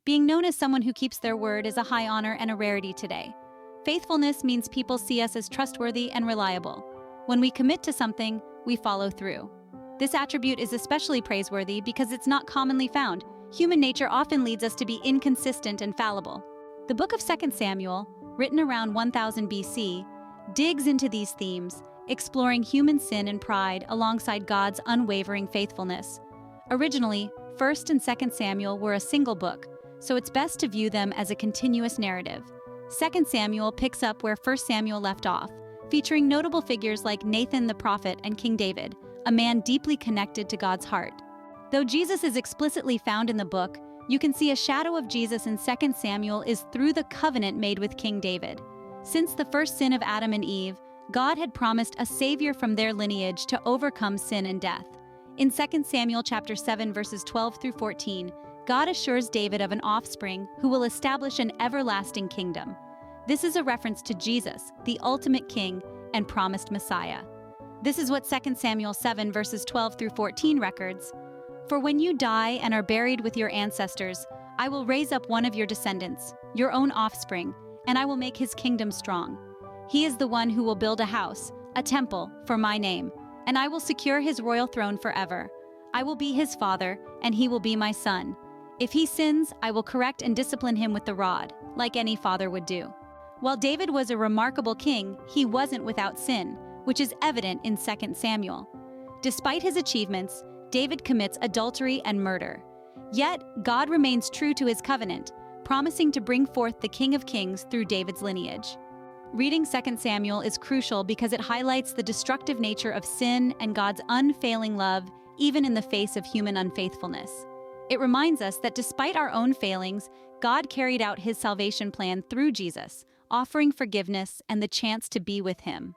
Being known as someone who keeps their word is a high honor and a rarity today. Faithfulness means people see us as trustworthy and reliable. When we commit to something, we follow through. This attribute is especially praiseworthy because it's not commonly found. Human nature often leads us to be inconsistent and fallible. The book of 2 Samuel, written around 1000 BC, digs into these themes, exploring human sin and pride alongside God's unwavering faithfulness. Originally, 1st and 2nd Samuel were a single book, so it's best to view them as a continuous narrative. 2nd Samuel picks up where 1st Samuel left off, featuring notable figures like Nathan the prophet and King David, a man deeply connected to God's heart. Though Jesus is explicitly found in the book, you can see a shadow of Jesus in 2 Samuel is through the covenant made with King David. Since the first sin of Adam and Eve, God had promised a savior from their lineage to overcome sin and death. In 2 Samuel chapter 7 verses 12 through 14, God assures David of an offspring who will establish an everlasting kingdom. This is a reference to Jesus, the ultimate king and promised Messiah. This is what 2 Samuel 7 verses 12 through 14 records. For when you die and are buried with your ancestors, I will raise up one of your descendants, your own offspring, and I will make his kingdom strong. He is the one who will build a house, a temple, for my name, and I will secure his royal throne forever. I will be his father, and he will be my son. If he sins, I will correct and discipline him with the rod, like any father would do. While David was a remarkable king, he wasn't without sin, which is evident in 2 Samuel. Despite his achievements, David commits adultery and murder. Yet, God remains true to his covenant, promising to bring forth the King of Kings through David's lineage. Reading 2 Samuel is crucial because it highlights the destructive nature of sin and God's unfailing love, even in the face of human unfaithfulness. It reminds us that despite our own failings, God carried out his salvation plan through Jesus, offering forgiveness and the chance to be with him.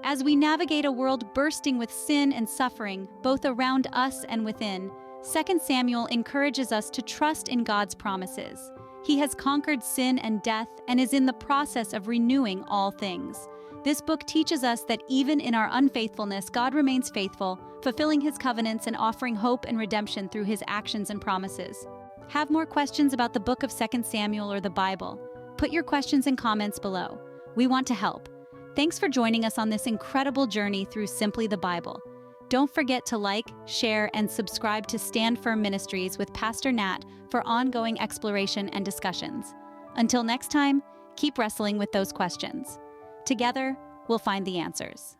As we navigate a world bursting with sin and suffering, both around us and within, 2 Samuel encourages us to trust in God's promises. He has conquered sin and death and is in the process of renewing all things. This book teaches us that even in our unfaithfulness, God remains faithful, fulfilling his covenants and offering hope and redemption through his actions and promises. Have more questions about the book of 2 Samuel or the Bible? Put your questions and comments below. We want to help. Thanks for joining us on this incredible journey through Simply the Bible. Don't forget to like, share, and subscribe to Stand Firm Ministries with Pastor Nat for ongoing exploration and discussions. Until next time, keep wrestling with those questions. Together, we'll find the answers.